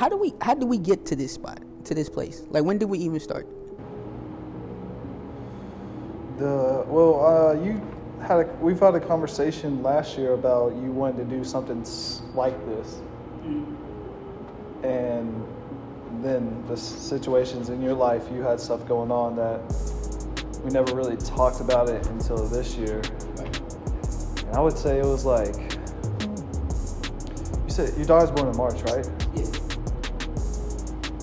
how do we get to this spot, to this place? Like, when did we even start? We've had a conversation last year about you wanted to do something like this, and then the situations in your life, you had stuff going on that we never really talked about it until this year. And I would say it was like, you said your daughter's born in March, right? Yeah.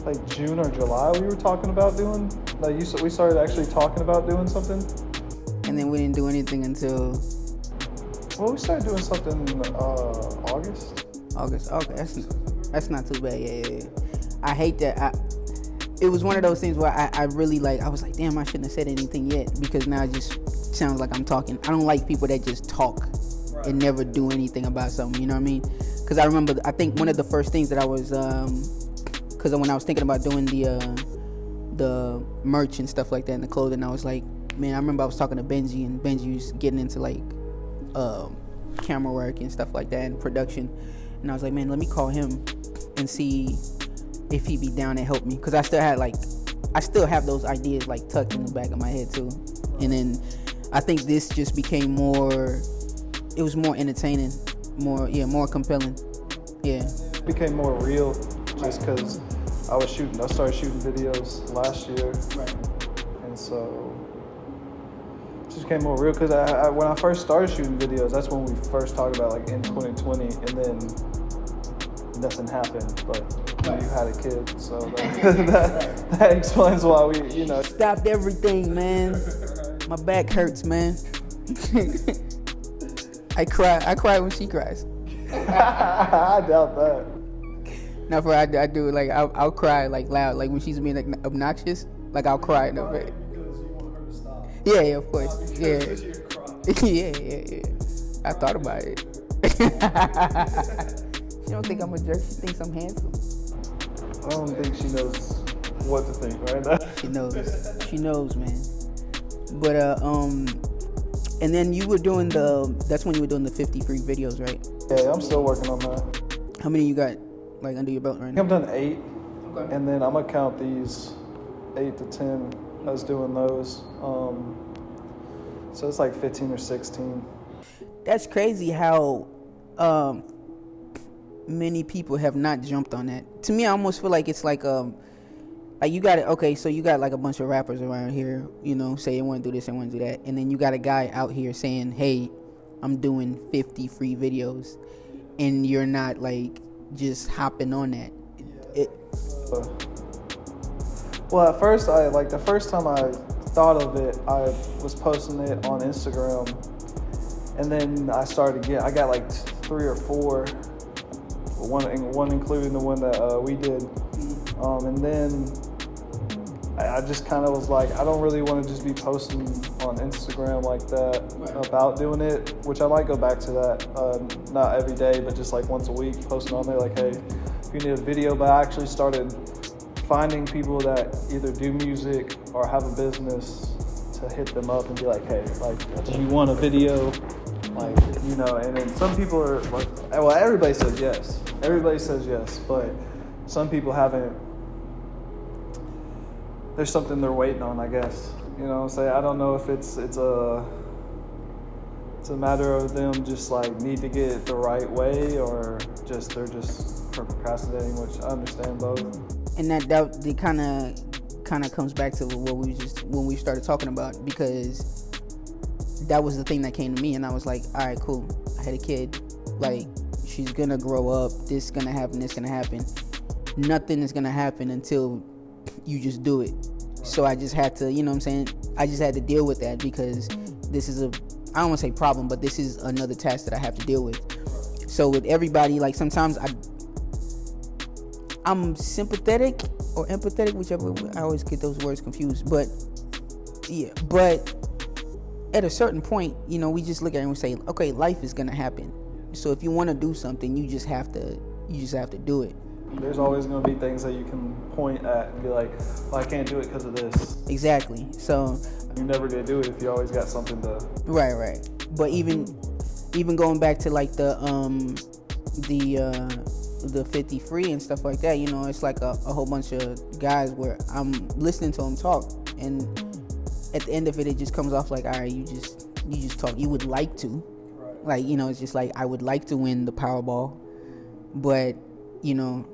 Like June or July, we were talking about doing. We started actually talking about doing something. And then we didn't do anything until. Well, we started doing something August. August. Okay, that's not too bad. Yeah. I hate that. It was one of those things where I really I was like, damn, I shouldn't have said anything yet, because now it just sounds like I'm talking. I don't like people that just talk and never do anything about something. You know what I mean? Because I think one of the first things that I was, because when I was thinking about doing the merch and stuff like that and the clothing, I was like, man, I remember I was talking to Benji, and Benji was getting into camera work and stuff like that and production, and I was like, man, let me call him and see if he'd be down and help me, because I still have those ideas tucked in the back of my head too. And then I think this just became more entertaining, more compelling. Yeah, it became more real just because I started shooting videos last year, right? And so it just became more real, because when I first started shooting videos, that's when we first talked about in 2020, and then nothing happened, but you had a kid, so that explains why we, stopped everything, man. My back hurts, man. I cry when she cries. I doubt that. No, I do it, I'll cry loud, when she's being obnoxious, I'll cry in her bed. Because you want her to stop. Yeah, of course. Yeah. Yeah. I thought about it. She don't think I'm a jerk. She thinks I'm handsome. I don't think she knows what to think right now. She knows, man. But and then you were doing that's when you were doing the 50 free videos, right? Yeah, I'm still working on that. How many you got under your belt right now? I've done 8, okay. And then I'm gonna count these 8 to 10 as doing those. So it's 15 or 16. That's crazy how many people have not jumped on that. To me, I almost feel like it's you got it. Okay, so you got a bunch of rappers around here, say they want to do this and want to do that, and then you got a guy out here saying, "Hey, I'm doing 50 free videos," and you're not just hopping on that. Well, at first, the first time I thought of it, I was posting it on Instagram, and then I got 3 or 4. One including the one that we did, and then I just kind of was I don't really want to just be posting on Instagram like that about doing it, which I might go back to that, not every day, but just once a week, posting on there hey, if you need a video. But I actually started finding people that either do music or have a business to hit them up and be hey, do you want a video? And then some people are well, everybody says yes. Everybody says yes, but some people haven't. There's something they're waiting on, I guess. I don't know if it's a matter of them just need to get it the right way, or they're just procrastinating, which I understand both. And that kind of comes back to when we started talking about, because that was the thing that came to me, and I was like, all right, cool. I had a kid. She's gonna grow up. This is gonna happen. This is gonna happen. Nothing is gonna happen until you just do it. So I just had to, I just had to deal with that, because this is I don't want to say problem, but this is another task that I have to deal with. So with everybody, sometimes I'm sympathetic or empathetic, whichever. I always get those words confused. But yeah, but at a certain point, we just look at it and we say, okay, life is gonna happen. So if you want to do something, you just have to do it. There's always going to be things that you can point at and be well, I can't do it because of this. Exactly. So you're never going to do it if you always got something to. Right. But even going back to the 50 Free and stuff like that, you know, it's like a whole bunch of guys where I'm listening to them talk, and at the end of it, it just comes off like, all right, you just talk. You would like to, like, you know, it's just like, I would like to win the Powerball, but, you know,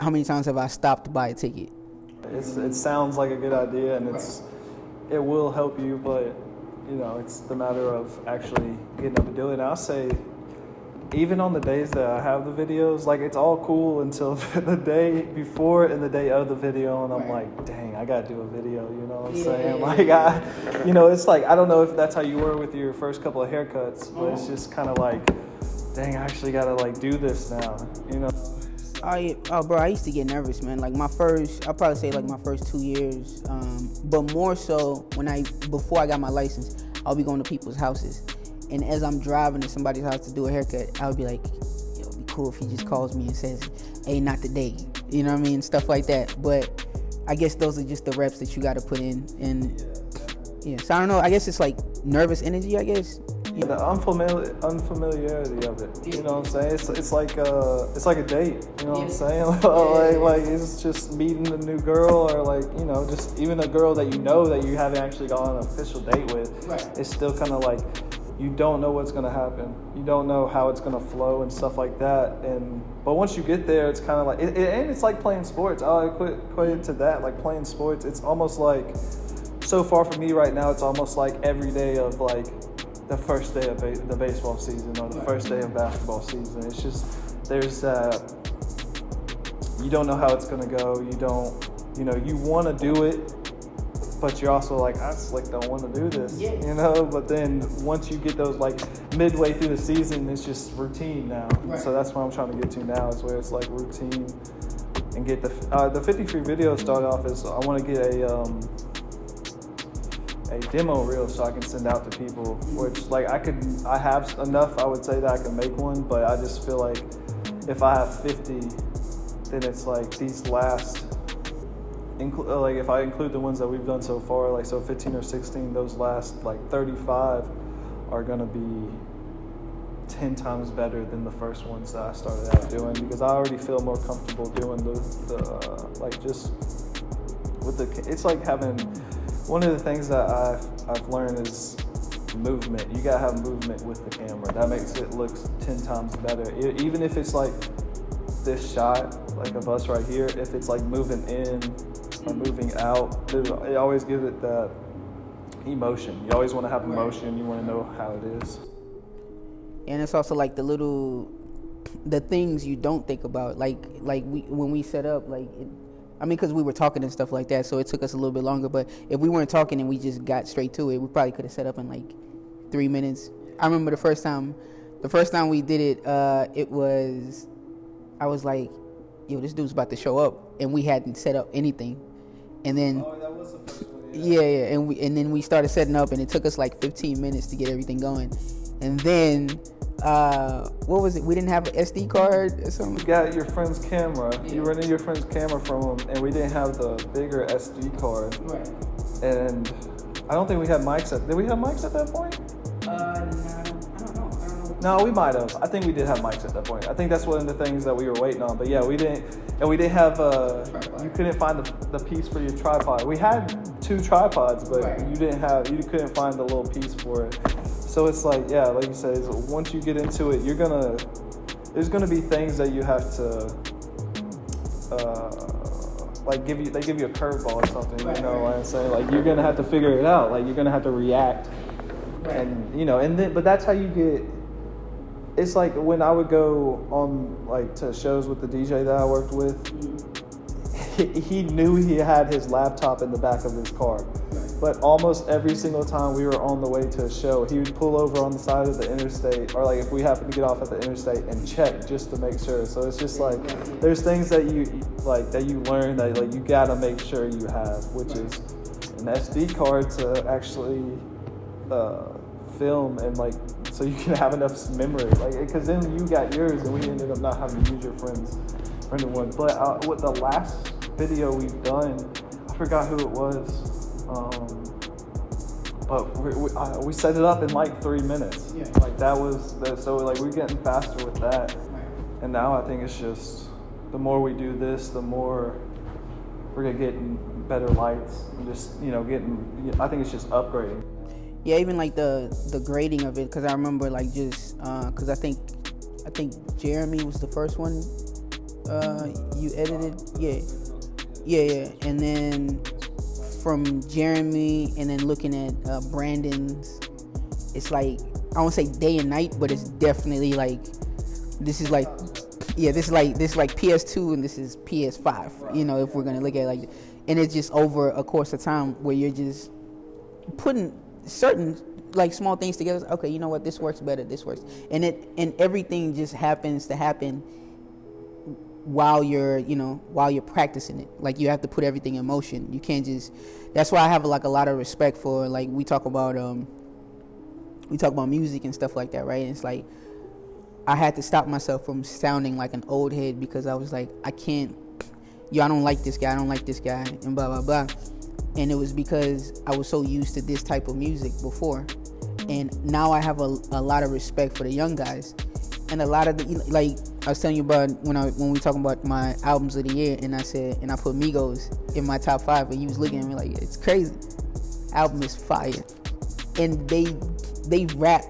how many times have I stopped to buy a ticket? It sounds like a good idea, and it will help you, but, you know, it's the matter of actually getting up and doing it. I'll say, even on the days that I have the videos, like, it's all cool until the day before and the day of the video, and I'm like, dang, I gotta do a video, you know what I'm saying? Like, you know, it's like, I don't know if that's how you were with your first couple of haircuts, but it's just kind of like, dang, I actually gotta, like, do this now, you know? Oh, bro, I used to get nervous, man. Like, I'll probably say, like, my first 2 years, but more so before I got my license, I'll be going to people's houses. And as I'm driving to somebody's house to do a haircut, I would be like, yo, it'd be cool if he just calls me and says, hey, not today. You know what I mean? Stuff like that. But I guess those are just the reps that you got to put in. And yeah, so I don't know. I guess it's like nervous energy, I guess. Yeah. The unfamiliarity of it. You know what I'm saying? It's like a date. You know what I'm saying? like it's just meeting a new girl, or like, you know, just even a girl that you know that you haven't actually gone on an official date with. Right. It's still kind of like, you don't know what's going to happen. You don't know how it's going to flow and stuff like that. But once you get there, it's kind of like, and it's like playing sports. I'll equate it to that, like playing sports. It's almost like, so far for me right now, it's almost like every day of like the first day of the baseball season, or the first day of basketball season. It's just, there's you don't know how it's going to go. You want to do it, but you're also like, I just like don't want to do this, you know. But then once you get those, like, midway through the season, it's just routine now. Right. So that's what I'm trying to get to now, is where it's like routine, and get the 50 Free video started off as, I want to get a demo reel so I can send out to people. Which, like, I have enough, I would say, that I can make one, but I just feel like if I have 50, then it's like these last. Like, if I include the ones that we've done so far, like, so 15 or 16, those last like 35 are gonna be 10 times better than the first ones that I started out doing, because I already feel more comfortable doing the like, just with it's like having, one of the things that I've learned is movement. You gotta have movement with the camera. That makes it look 10 times better. Even if it's like this shot, like of us right here, if it's like moving in or moving out, it always gives it that emotion. You always want to have emotion. You want to know how it is. And it's also like the things you don't think about. When we set up, because we were talking and stuff like that, so it took us a little bit longer. But if we weren't talking and we just got straight to it, we probably could have set up in like 3 minutes. I remember the first time we did it, I was like, yo, this dude's about to show up, and we hadn't set up anything. And then, that was the first one. Yeah, and then we started setting up, and it took us like 15 minutes to get everything going. And then, what was it? We didn't have an SD card or something. You got your friend's camera. Yeah. You rented your friend's camera from him, and we didn't have the bigger SD card. Right. And I don't think we had mics at. Did we have mics at that point? No, I don't know. No, we might have. I think we did have mics at that point. I think that's one of the things that we were waiting on. But yeah, we didn't have. You couldn't find the piece for your tripod. We had 2 tripods, but right. You couldn't find the little piece for it. So it's like, yeah, like you said, once you get into it, there's gonna be things that you have to, they give you a curveball or something, right, you know what I'm saying? Like, you're gonna have to figure it out. Like, you're gonna have to react, right. And but that's how you get. It's like when I would go on, like, to shows with the DJ that I worked with, he knew he had his laptop in the back of his car. But almost every single time we were on the way to a show, he would pull over on the side of the interstate, or like if we happened to get off at the interstate, and check just to make sure. So it's just like, there's things that you learn that, like, you gotta make sure you have, which is an SD card to actually film, and like, so you can have enough memory, like, because then you got yours and we ended up not having to use your friend's one. But with the last video we've done, I forgot who it was. But we set it up in like 3 minutes. Yeah. Like, that was so, like, we're getting faster with that. And now I think it's just, the more we do this, the more we're gonna get better lights and just, I think it's just upgrading. Yeah, even like the grading of it, because I remember like just because I think Jeremy was the first one you edited. Yeah, and then from Jeremy, and then looking at Brandon's, it's like, I won't say day and night, but it's definitely like, this is like PS2 and this is PS5. If we're gonna look at it like, and it's just over a course of time where you're just putting certain like small things together. Okay, you know what? This works better. This works, and everything just happens to happen while you're practicing it. Like, you have to put everything in motion. You can't just. That's why I have like a lot of respect for, like, we talk about music and stuff like that, right? And it's like, I had to stop myself from sounding like an old head, because I was like, I don't like this guy, and blah blah blah. And it was because I was so used to this type of music before, and now I have a lot of respect for the young guys. And a lot of the, like I was telling you about when we talking about my albums of the year, and I put Migos in my top 5, and you was looking at me like, it's crazy. Album is fire, and they rap.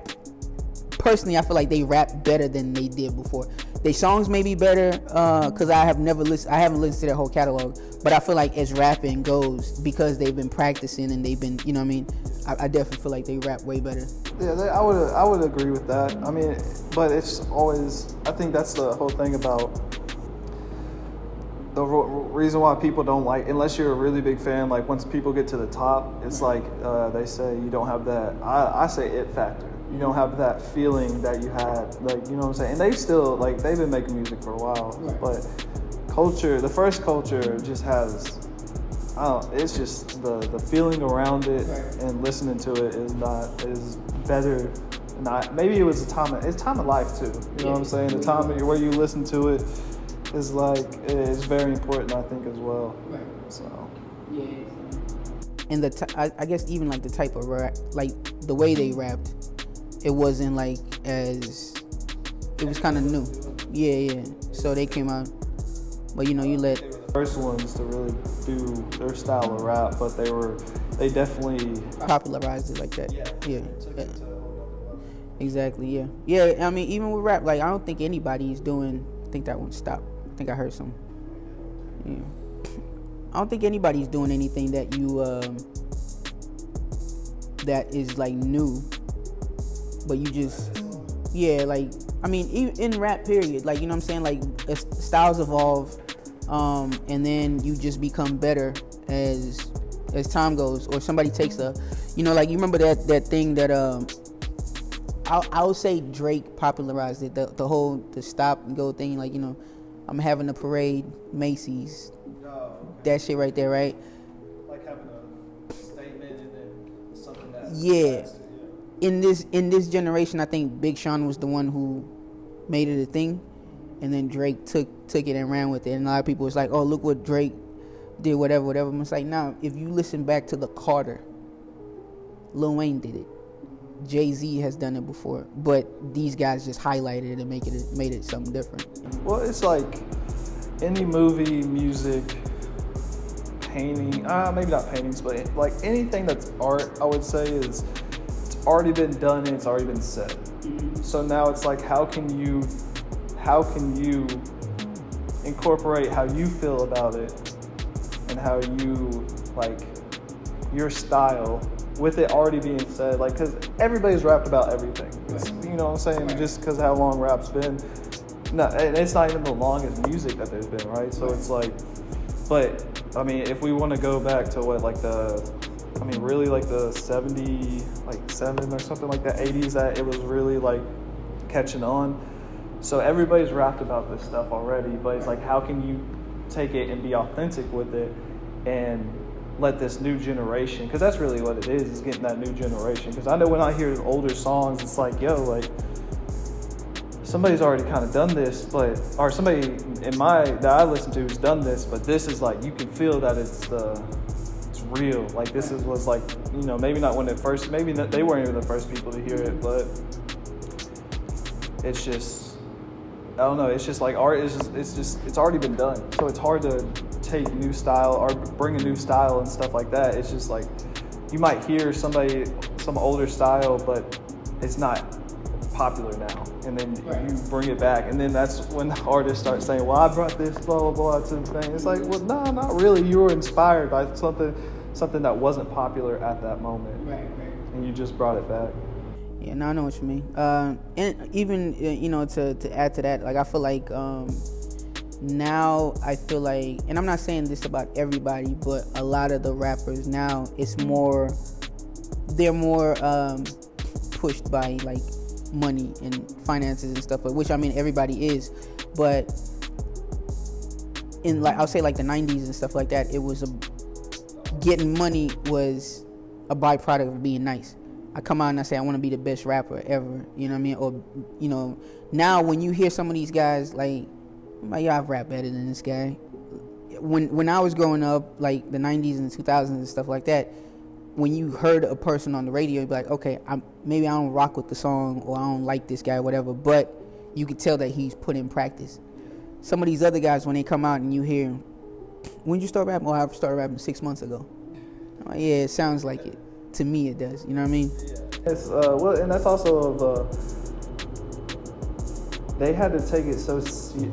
Personally, I feel like they rap better than they did before. Their songs may be better, because I haven't listened to their whole catalog, but I feel like as rapping goes, because they've been practicing and they've been, you know what I mean? I definitely feel like they rap way better. Yeah, I would agree with that. I mean, but it's always, I think that's the whole thing about the reason why people don't like, unless you're a really big fan, like once people get to the top, it's like they say you don't have that, I say it factor. You don't have that feeling that you had, like, you know what I'm saying? And they still, like, they've been making music for a while, right. But the first culture just has, it's just the feeling around it, right. And listening to it is better. Maybe it was it's time of life too. You know what I'm saying? The time where you listen to it is like, it's very important, I think, as well. Right. So. Yeah. And I guess even like the type of rap, like the way they rapped, it wasn't like it was kind of new. Yeah. So they came out, but you let. They were the first ones to really do their style of rap, but they definitely popularized it like that. Yeah. Exactly. Yeah. I mean, even with rap, like, I don't think anybody's doing. I think that one stopped. I think I heard some. Yeah. I don't think anybody's doing anything that that is like new. But you just, like, I mean, even in rap, period, like, you know what I'm saying, like, styles evolve, and then you just become better as time goes, or somebody takes like, you remember that thing that, I would say Drake popularized it, the stop and go thing, like, I'm having a parade, Macy's, that shit right there, right? Like having a statement and then something that... Yeah. In this generation, I think Big Sean was the one who made it a thing, and then Drake took it and ran with it. And a lot of people was like, "Oh, look what Drake did, whatever." I'm just like, nah. If you listen back to the Carter, Lil Wayne did it. Jay-Z has done it before, but these guys just highlighted it and made it something different. Well, it's like any movie, music, painting. Maybe not paintings, but like anything that's art, I would say is. Already been done and it's already been said. Mm-hmm. So now it's like, how can you incorporate how you feel about it and how you, like, your style with it already being said, like, because everybody's rapped about everything. Right. You know what I'm saying? Right. Just because how long rap's been. No, and it's not even the longest music that there's been, right? So it's like, but I mean, if we want to go back to what, like really like the 77 or something like that, 80s, that it was really like catching on. So everybody's rapped about this stuff already, but it's like, how can you take it and be authentic with it and let this new generation, because that's really what it is getting that new generation. Because I know when I hear older songs, it's like, yo, like, somebody's already kind of done this, or somebody that I listen to has done this, but this is like, you can feel that it's real. Like, this was like, maybe not when it first, maybe they weren't even the first people to hear it, but it's just, I don't know. It's just like art is it's already been done. So it's hard to take new style or bring a new style and stuff like that. It's just like you might hear some older style, but it's not popular now. And then you bring it back, and then that's when the artists start saying, "Well, I brought this blah blah blah to the thing." It's like, well, no, not really. You were inspired by something that wasn't popular at that moment, and you just brought it back. Yeah, no, I know what you mean. And even to add to that, like I feel like now I feel like, and I'm not saying this about everybody, but a lot of the rappers now, they're more pushed by like money and finances and stuff, which I mean everybody is, but in like I'll say like the 90s and stuff like that, it was getting money was a byproduct of being nice. I come out and I say I want to be the best rapper ever, you know what I mean? Or now when you hear some of these guys like I've rapped better than this guy. When I was growing up, like the 90s and 2000s and stuff like that, when you heard a person on the radio, you'd be like, okay, maybe I don't rock with the song, or I don't like this guy, whatever, but you could tell that he's put in practice. Some of these other guys, when they come out and you hear, when did you start rapping? Oh, I started rapping 6 months ago. I'm like, yeah, it sounds like it. To me, it does. You know what I mean? Yeah. It's well, and that's also they had to take it so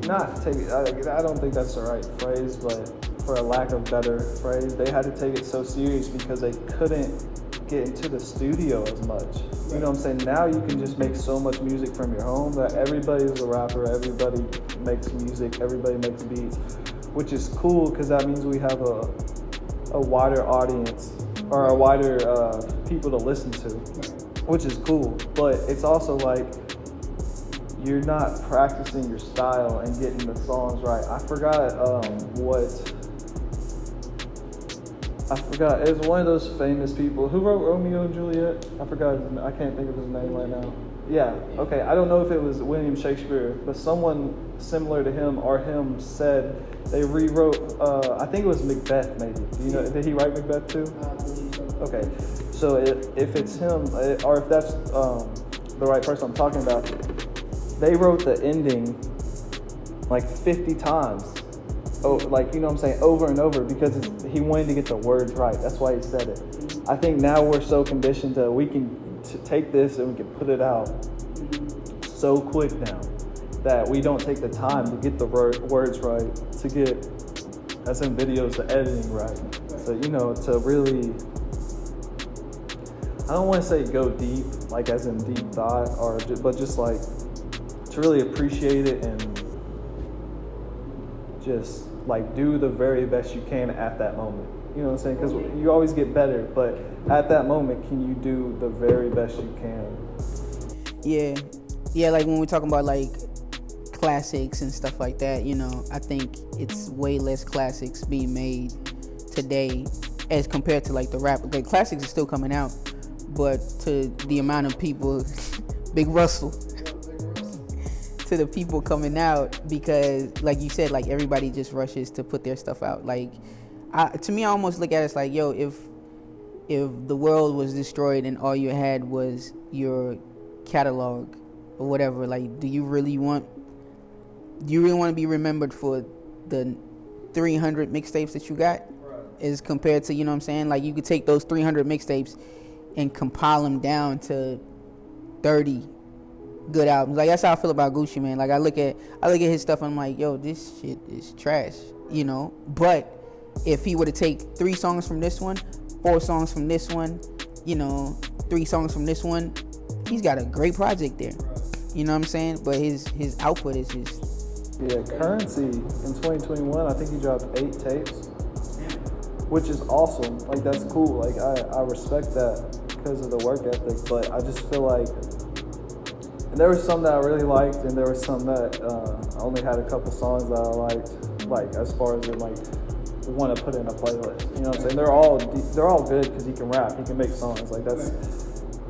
not take it. I don't think that's the right phrase, but for a lack of better phrase, they had to take it so serious because they couldn't get into the studio as much. You know what I'm saying? Now you can just make so much music from your home that everybody's a rapper, everybody makes music, everybody makes beats, which is cool because that means we have a wider audience or a wider people to listen to, which is cool. But it's also like you're not practicing your style and getting the songs right. I forgot it was one of those famous people who wrote Romeo and Juliet. I can't think of his name right now. Yeah, okay, I don't know if it was William Shakespeare, but someone similar to him or him said they rewrote, I think it was Macbeth maybe. Do you know, did he write Macbeth too? Okay, so if it's him, or if that's the right person I'm talking about, they wrote the ending like 50 times. Oh, like, you know what I'm saying, over and over because he wanted to get the words right. That's why he said it. I think now we're so conditioned that we can take this and we can put it out so quick now that we don't take the time to get the words right, to get, as in videos, the editing right. So, to really, I don't want to say go deep, like as in deep thought, but just like to really appreciate it and just like do the very best you can at that moment. You know what I'm saying? Because you always get better, but at that moment, can you do the very best you can? Yeah. Like when we're talking about like classics and stuff like that, I think it's way less classics being made today as compared to like the rap. The classics are still coming out, but to the amount of people, Big Russell. To the people coming out, because like you said, like everybody just rushes to put their stuff out. Like to me, I almost look at it as like, yo, if the world was destroyed and all you had was your catalog or whatever, like do you really want to be remembered for the 300 mixtapes that you got? Right. As compared to, you know what I'm saying, like you could take those 300 mixtapes and compile them down to 30 good albums. Like that's how I feel about Gucci, man. Like I look at his stuff and I'm like, yo, this shit is trash, but if he were to take 3 songs from this one, 4 songs from this one, 3 songs from this one, he's got a great project there. You know what I'm saying? But his output is just... Yeah, Currency in 2021, I think he dropped 8 tapes, which is awesome. Like that's cool. Like I respect that because of the work ethic, but I just feel like there was some that I really liked, and there was some that I only had a couple songs that I liked, like as far as in like want to put in a playlist. You know what I'm saying? They're all good because he can rap, he can make songs. Like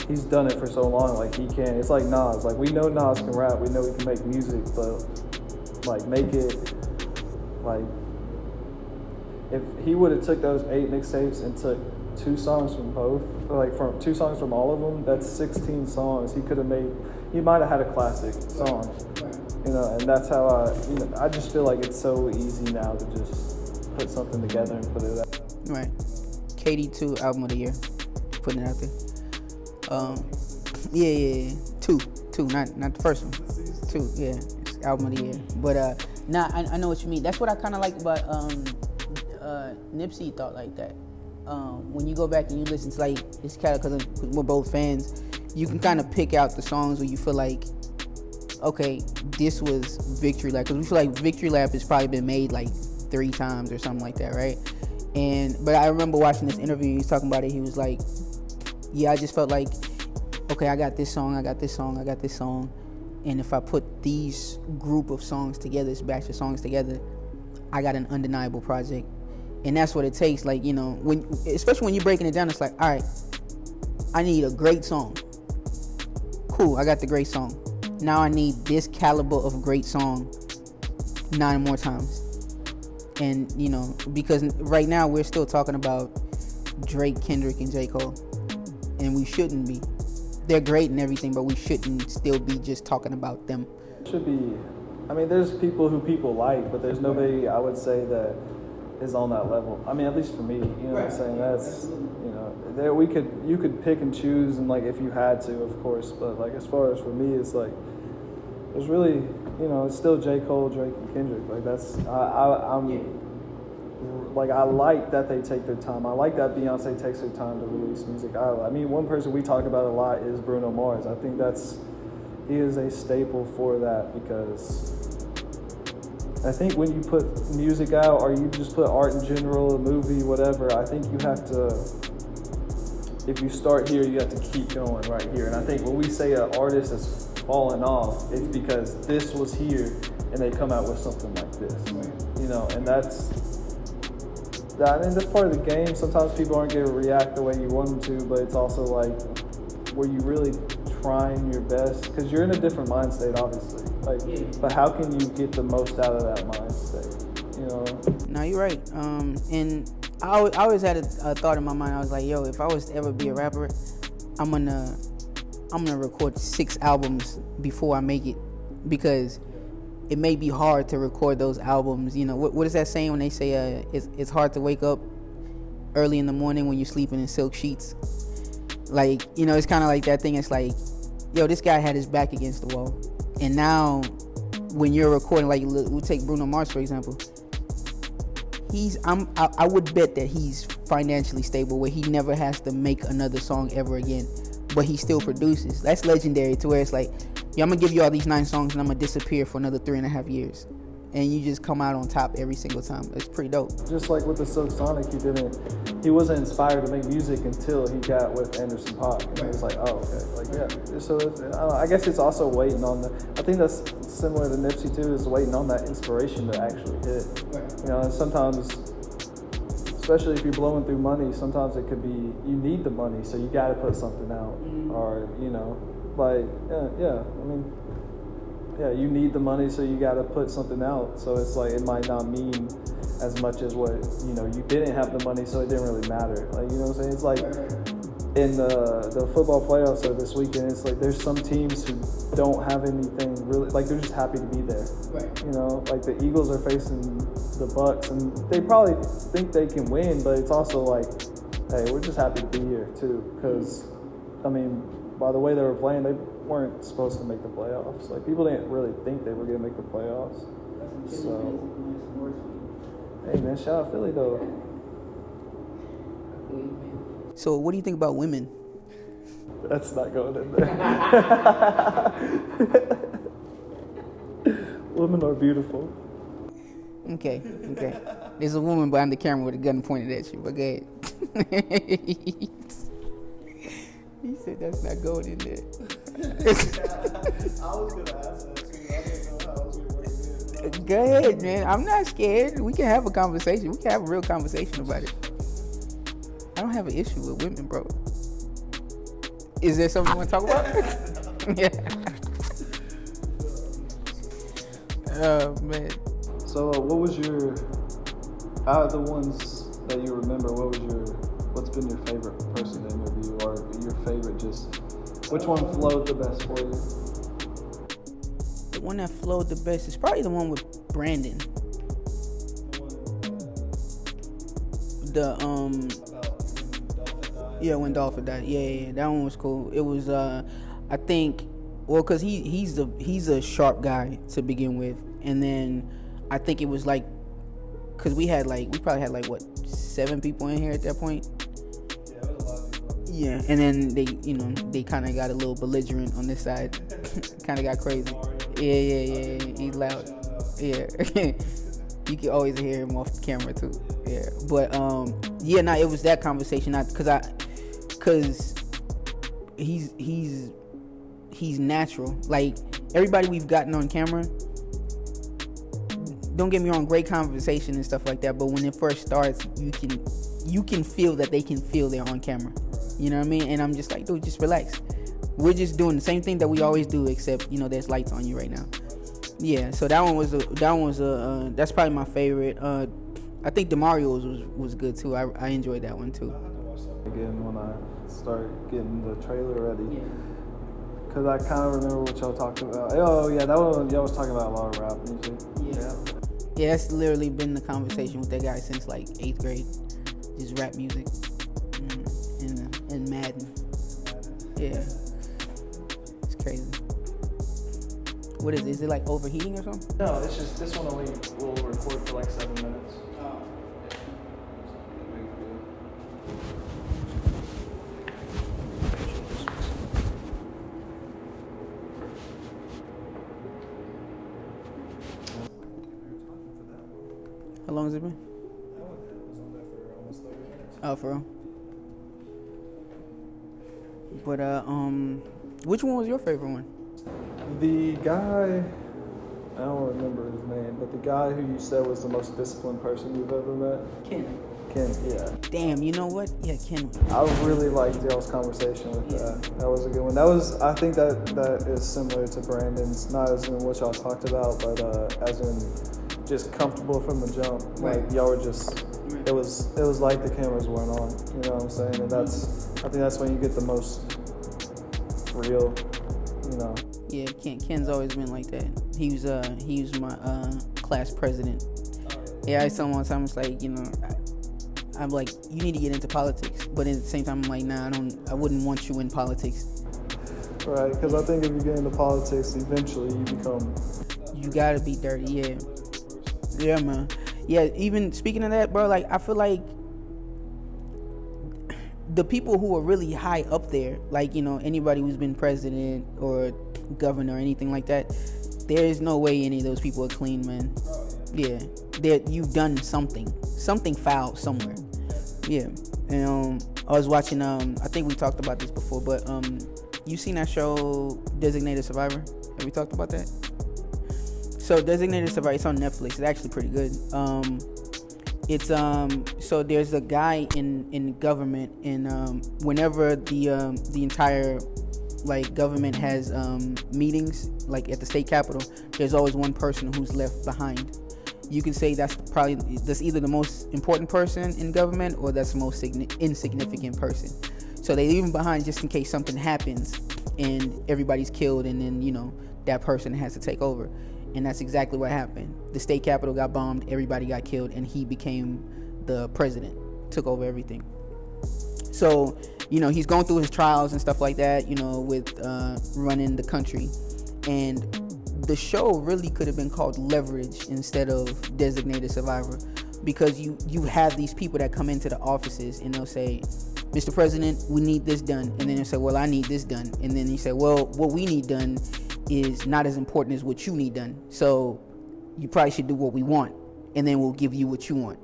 he's done it for so long. Like he can. It's like Nas. Like we know Nas can rap, we know he can make music, but like make it like if he would have took those 8 mixtapes and took 2 songs from both, like from 2 songs from all of them, that's 16 songs. He might have had a classic song. You know, and that's how I just feel like it's so easy now to just put something together and put it out. Right. KD2 album of the year. Putting it out there. Yeah. Two, not the first one. Two, yeah. It's album of the year. But I know what you mean. That's what I kind of like about Nipsey thought like that. When you go back and you listen to like this cat, because we're both fans, you can kind of pick out the songs where you feel like, okay, this was Victory Lap, because we feel like Victory Lap has probably been made like 3 times or something like that, right? But I remember watching this interview, he was talking about it, he was like, yeah, I just felt like, okay, I got this song, and if I put these group of songs together, this batch of songs together, I got an undeniable project. And that's what it takes, like, you know, especially when you're breaking it down, it's like, all right, I need a great song. Cool, I got the great song. Now I need this caliber of great song 9 more times. And, you know, because right now we're still talking about Drake, Kendrick, and J. Cole. And we shouldn't be. They're great and everything, but we shouldn't still be just talking about them. Should be, I mean, there's people who people like, but there's nobody, I would say, that is on that level. I mean, at least for me, you know what I'm saying? That's, you know, you could pick and choose, and like if you had to, of course, but like as far as for me, it's like, there's really, you know, it's still J. Cole, Drake, and Kendrick. Like that's, like I like that they take their time. I like that Beyonce takes her time to release music. I mean, one person we talk about a lot is Bruno Mars. I think he is a staple for that, because I think when you put music out, or you just put art in general, a movie, whatever, I think you have to, if you start here, you have to keep going right here. And I think when we say an artist has fallen off, it's because this was here and they come out with something like this, you know, and that's part of the game. Sometimes people aren't going to react the way you want them to, but it's also like, were you really trying your best? Because you're in a different mind state, obviously. Like, but how can you get the most out of that mind state? You know? No, you're right. And I always had a thought in my mind. I was like, yo, if I was to ever be a rapper, I'm gonna record 6 albums before I make it, because it may be hard to record those albums. You know, what is that saying when they say it's hard to wake up early in the morning when you're sleeping in silk sheets? Like, you know, it's kind of like that thing. It's like, yo, this guy had his back against the wall, and now when you're recording, like we'll take Bruno Mars for example. I would bet that he's financially stable, where he never has to make another song ever again, but he still produces. That's legendary, to where it's like, yeah, I'm gonna give you all these 9 songs and I'm gonna disappear for another 3.5 years, and you just come out on top every single time. It's pretty dope. Just like with the Silk Sonic, he wasn't inspired to make music until he got with Anderson .Paak, and it was like, oh, okay, like, yeah. So I guess it's also waiting on I think that's similar to Nipsey too, is waiting on that inspiration to actually hit. You know, and sometimes, especially if you're blowing through money, sometimes it could be, you need the money, so you gotta put something out, or, you know, like, I mean, yeah, you need the money, so you got to put something out. So it's like, it might not mean as much as what, you know, you didn't have the money, so it didn't really matter. Like, you know what I'm saying? It's like in the football playoffs this weekend, it's like there's some teams who don't have anything really, like they're just happy to be there. Right. You know, like the Eagles are facing the Bucks, and they probably think they can win, but it's also like, hey, we're just happy to be here too, because, I mean, by the way they were playing, they weren't supposed to make the playoffs. Like, people didn't really think they were going to make the playoffs. So, hey man, shout out Philly though. So, what do you think about women? That's not going in there. Women are beautiful. Okay. There's a woman behind the camera with a gun pointed at you, but go ahead. He said that's not going in there. I was going to ask that too. I didn't know how I was going to work it in. Go ahead, man. I'm not scared. We can have a conversation. We can have a real conversation about it. I don't have an issue with women, bro. Is there something you want to talk about? Yeah. Oh, man. So, what was out of the ones that you remember, what's been your favorite person to interview, or your favorite which one flowed the best for you? the one that flowed the best is probably the one with Brandon. The yeah, when Dolphin died. Yeah, that one was cool. It was I think, well, cause he's a sharp guy to begin with, and then I think it was like, cause we probably had like what 7 people in here at that point. Yeah, it was a lot of people. Yeah, and then they kind of got a little belligerent on this side, kind of got crazy. Yeah, he's loud. Yeah, you can always hear him off the camera too. Yeah, but it was that conversation, cause he's natural. Like everybody we've gotten on camera, don't get me wrong, great conversation and stuff like that, but when it first starts, you can feel that they can feel they're on camera. You know what I mean? And I'm just like, dude, just relax. We're just doing the same thing that we always do, except there's lights on you right now. Yeah, so that one was that's probably my favorite. I think DeMario's was good too. I enjoyed that one too. I have to watch that again when I start getting the trailer ready. Yeah. Cause I kind of remember what y'all talked about. Oh yeah, that one y'all was talking about a lot of rap music. Yeah, that's literally been the conversation with that guy since like 8th grade. Just rap music and Madden. Yeah, it's crazy. What is it? Is it like overheating or something? No, it's just this one only will record for like 7 minutes. Oh. How long has it been? That one was on there for almost 30 minutes. Oh, for real? But which one was your favorite one? The guy, I don't remember his name, but the guy who you said was the most disciplined person you've ever met. Ken, yeah. Damn, you know what? Yeah, Ken. I really liked y'all's conversation with that. That was a good one. I think that is similar to Brandon's, not as in what y'all talked about, but as in just comfortable from the jump. Right. Like y'all were just, it was like the cameras weren't on. You know what I'm saying? And I think that's when you get the most real, Yeah, Ken's always been like that. He was my class president. Yeah, I told him one time, it's like, I'm like, you need to get into politics, but at the same time, I'm like, nah, I wouldn't want you in politics. Right, because I think if you get into politics, eventually you gotta be dirty, yeah, man. Yeah, even speaking of that, bro, like, I feel like the people who are really high up there, like, anybody who's been president or governor or anything like that, there is no way any of those people are clean, man. Yeah, you've done something foul somewhere. Yeah, and I was watching. I think we talked about this before, but you seen that show Designated Survivor? Have we talked about that? So Designated Survivor, it's on Netflix. It's actually pretty good. It's so there's a guy in government, and whenever the entire like government has meetings, like at the state capitol, there's always one person who's left behind. You can say that's either the most important person in government or that's the most insignificant person. So they leave him behind just in case something happens and everybody's killed, and then that person has to take over. And that's exactly what happened. The state capitol got bombed, everybody got killed, and he became the president, took over everything. So, he's going through his trials and stuff like that, with running the country. And the show really could have been called Leverage instead of Designated Survivor, because you have these people that come into the offices and they'll say, Mr. President, we need this done. And then they'll say, well, I need this done. And then you say, well, what we need done is not as important as what you need done. So you probably should do what we want, and then we'll give you what you want,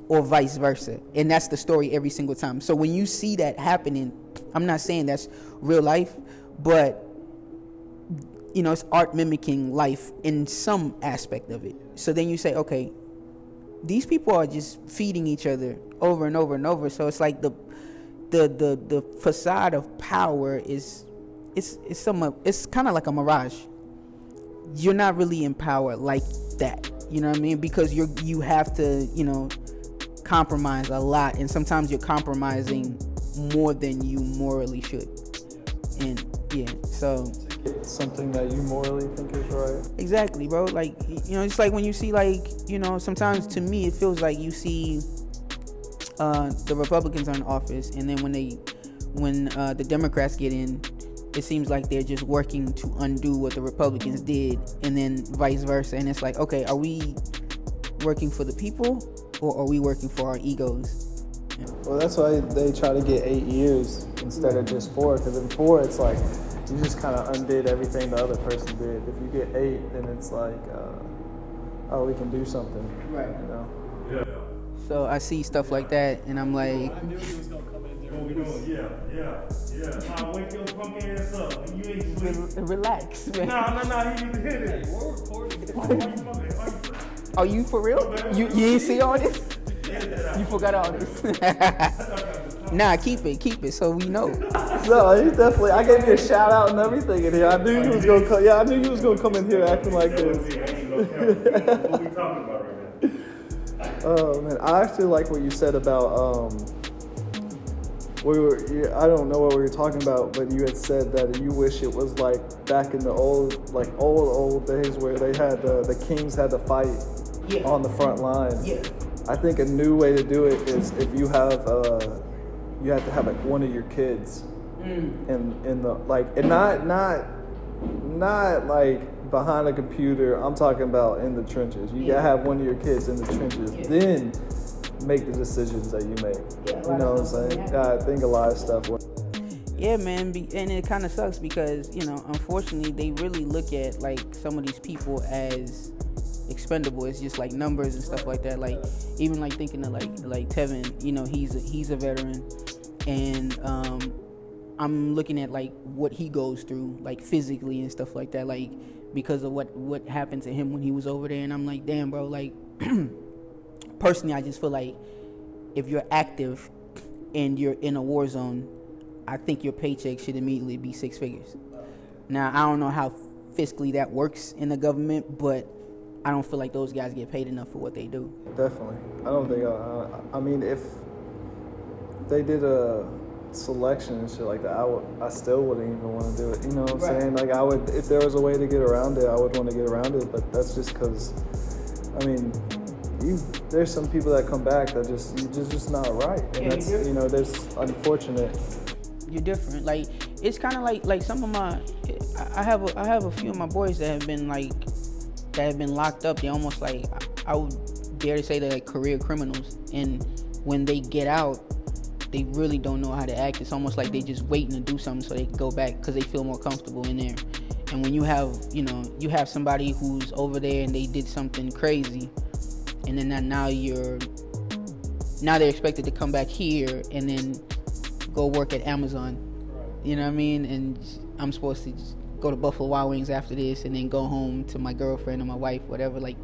or vice versa. And that's the story every single time. So when you see that happening, I'm not saying that's real life, but it's art mimicking life in some aspect of it. So then you say, okay, these people are just feeding each other over and over and over. So it's like the facade of power is it's kind of like a mirage. You're not really in power like that. You know what I mean? Because you have to compromise a lot, and sometimes you're compromising more than you morally should. And yeah, so. Something that you morally think is right. Exactly, bro. Like, it's like when you see, like, sometimes to me it feels like you see the Republicans are in office, and then when the Democrats get in, it seems like they're just working to undo what the Republicans did, and then vice versa. And it's like, okay, are we working for the people, or are we working for our egos? Yeah. Well, that's why they try to get 8 years instead of just 4, because in 4 it's like you just kind of undid everything the other person did. If you get 8, then it's like, oh, we can do something, right? Yeah. So I see stuff like that, and I'm like, I knew he was gonna come in there. What we doing? Yeah. I'll wake your punk ass up. You ain't relax, man. No. He need to hit it. We're recording. Are you for real? You ain't see all this? You forgot all this. Nah, keep it so we know. No, he definitely. I gave you a shout out and everything in here. I knew you was gonna come. Yeah, I knew you was gonna come in here acting like this. What we talking about right now? Oh man, I actually like what you said about I don't know what we were talking about, but you had said that you wish it was like back in the old days where they had the kings had to fight on the front line. Yeah. I think a new way to do it is if you have to have like one of your kids in the like, and not like behind a computer. I'm talking about in the trenches. You gotta have one of your kids in the trenches. Then make the decisions that you make. You know what I'm saying? I think a lot of stuff. Yeah, man, and it kind of sucks because unfortunately, they really look at like some of these people as expendable. It's just like numbers and stuff like that. Like even like thinking of like Tevin, he's a veteran, and I'm looking at like what he goes through, like physically and stuff like that, like because of what happened to him when he was over there. And I'm like, damn, bro, like personally, I just feel like if you're active and you're in a war zone, I think your paycheck should immediately be 6 figures. Now, I don't know how fiscally that works in the government, but I don't feel like those guys get paid enough for what they do. Definitely. I don't think, I mean, if they did a selection and shit like that, I still wouldn't even want to do it. You know what I'm saying? Like I would, if there was a way to get around it, I would want to get around it, but that's just because, I mean, there's some people that come back that you're just not right. And that's, there's unfortunate. You're different. Like it's kind of like some of I have a few of my boys that have been locked up. They're almost like, I would dare to say they're like career criminals. And when they get out, they really don't know how to act. It's almost like they just waiting to do something so they can go back because they feel more comfortable in there. And when you have somebody who's over there and they did something crazy, and then now they're expected to come back here and then go work at Amazon. You know what I mean? And I'm supposed to just go to Buffalo Wild Wings after this and then go home to my girlfriend or my wife, whatever, like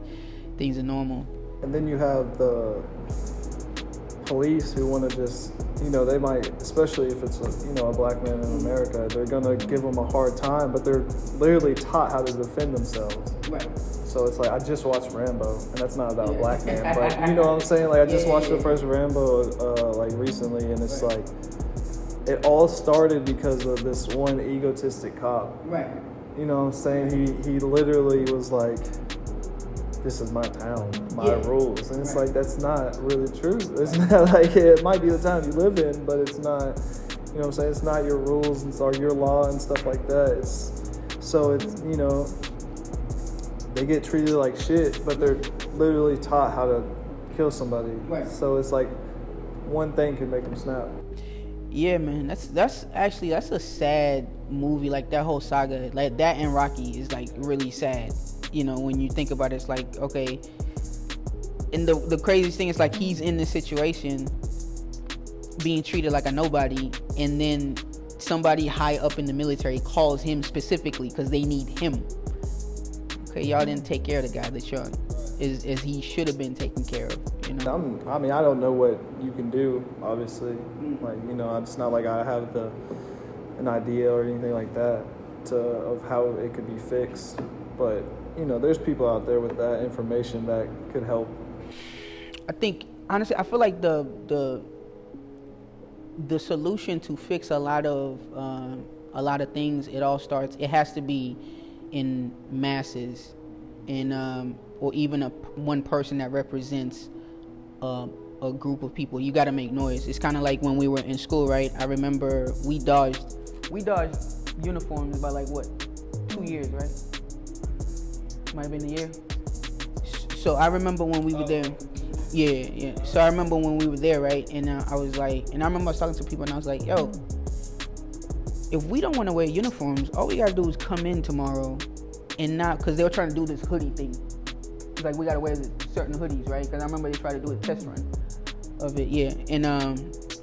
things are normal. And then you have the police who want to just, they might, especially if it's a black man in America, they're going to give them a hard time, but they're literally taught how to defend themselves. Right. So it's like, I just watched Rambo, and that's not about a black man, but you know what I'm saying? Like, I just watched the first Rambo, recently, and it's like, it all started because of this one egotistic cop. Right. You know what I'm saying? He literally was like, this is my town, my rules. And it's like, that's not really true. It's not like, it might be the town you live in, but it's not, you know what I'm saying? It's not your rules, it's all your law and stuff like that. So they get treated like shit, but they're literally taught how to kill somebody. Right. So it's like, one thing can make them snap. Yeah, man, that's a sad movie. Like that whole saga, like that and Rocky is like really sad. When you think about it, it's like, okay. And the craziest thing is like he's in this situation, being treated like a nobody, and then somebody high up in the military calls him specifically because they need him. Okay, y'all didn't take care of the guy that as he should have been taken care of. I mean, I don't know what you can do, obviously. Like, it's not like I have an idea or anything like that of how it could be fixed. But, there's people out there with that information that could help. I think, honestly, I feel like the solution to fix a lot of a lot of things, it has to be in masses, and or even one person that represents a group of people. You got to make noise. It's kind of like when we were in school, right? I remember we dodged uniforms by like what, 2 years, right? Might have been a year. So I remember when we were there. Yeah. So I remember when we were there, right? And I was like, and I remember I was talking to people, and I was like, yo, if we don't want to wear uniforms, all we gotta do is come in tomorrow, and not, because they were trying to do this hoodie thing. It's like we gotta wear certain hoodies, right? Because I remember they tried to do a test run of it, yeah. And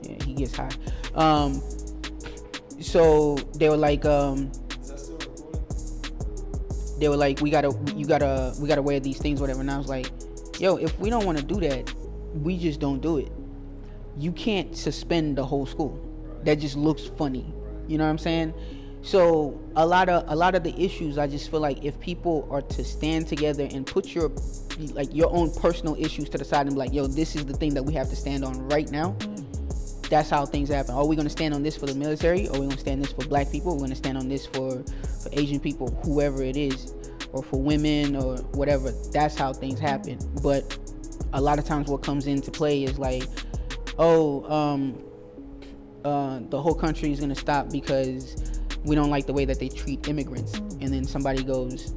yeah, he gets high. So they were like, Is that still recording? they were like, we gotta wear these things, whatever. And I was like, yo, if we don't want to do that, we just don't do it. You can't suspend the whole school. That just looks funny. You know what I'm saying? So a lot of the issues, I just feel like if people are to stand together and put your own personal issues to the side and be like, yo, this is the thing that we have to stand on right now. That's how things happen. Are we going to stand on this for the military? Or are we going to stand on this for black people? We're going to stand on this for Asian people, whoever it is, or for women or whatever. That's how things happen. But a lot of times what comes into play is like, the whole country is going to stop because we don't like the way that they treat immigrants. And then somebody goes,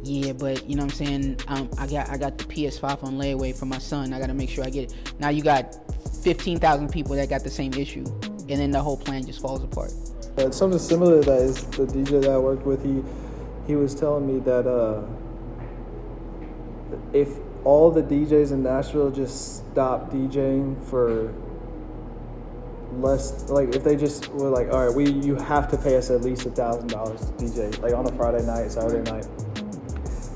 yeah, but you know what I'm saying, I got the PS5 on layaway for my son. I got to make sure I get it. Now you got 15,000 people that got the same issue, and then the whole plan just falls apart. Something similar to that is the DJ that I worked with. He was telling me that if all the DJs in Nashville just stopped DJing for less, like if they just were like, all right, you have to pay us at least $1,000 to DJ, like on a Friday night, Saturday night.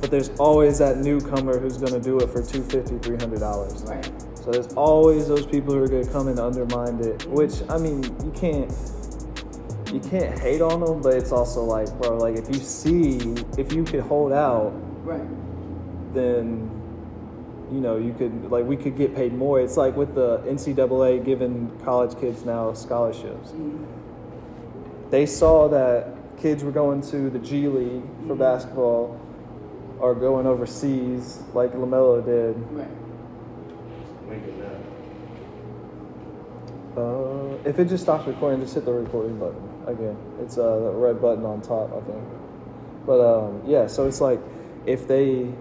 But there's always that newcomer who's going to do it for $250, $300. Right. So there's always those people who are going to come and undermine it, which, I mean, you can't hate on them, but it's also like, bro, like if you could hold out, Right. then, you know, you could, like, we could get paid more. It's like with the NCAA giving college kids now scholarships. Mm-hmm. They saw that kids were going to the G League for basketball or going overseas like LaMelo did. Right. If it just stops recording, just hit the recording button again. It's the red button on top, I think. But yeah, so it's like if they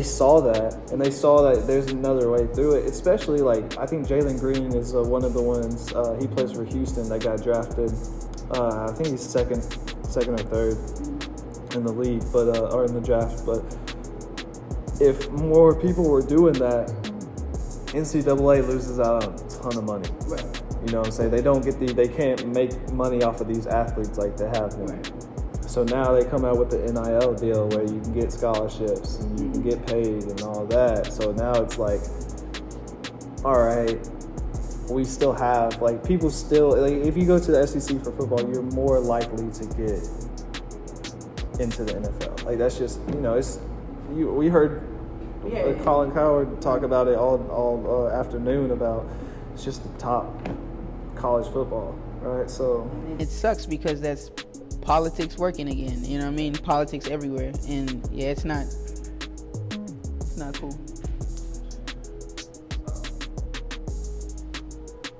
saw that, and they saw that there's another way through it. Especially like I think Jalen Green is one of the ones. He plays for Houston that got drafted. I think he's second or third in the league, but or in the draft. But if more people were doing that, NCAA loses out on a ton of money. Right. You know what I'm saying? They can't make money off of these athletes like they have been. Right. So now they come out with the NIL deal where you can get scholarships and you can get paid and all that. So now it's like, all right, we still have, like, people still, like, if you go to the SEC for football, you're more likely to get into the NFL. Like, that's just, you know, we heard Colin Cowherd talk about it all afternoon about it's just the top college football, right? So it sucks because that's politics working again. You know what I mean? Politics everywhere, and yeah, it's not cool.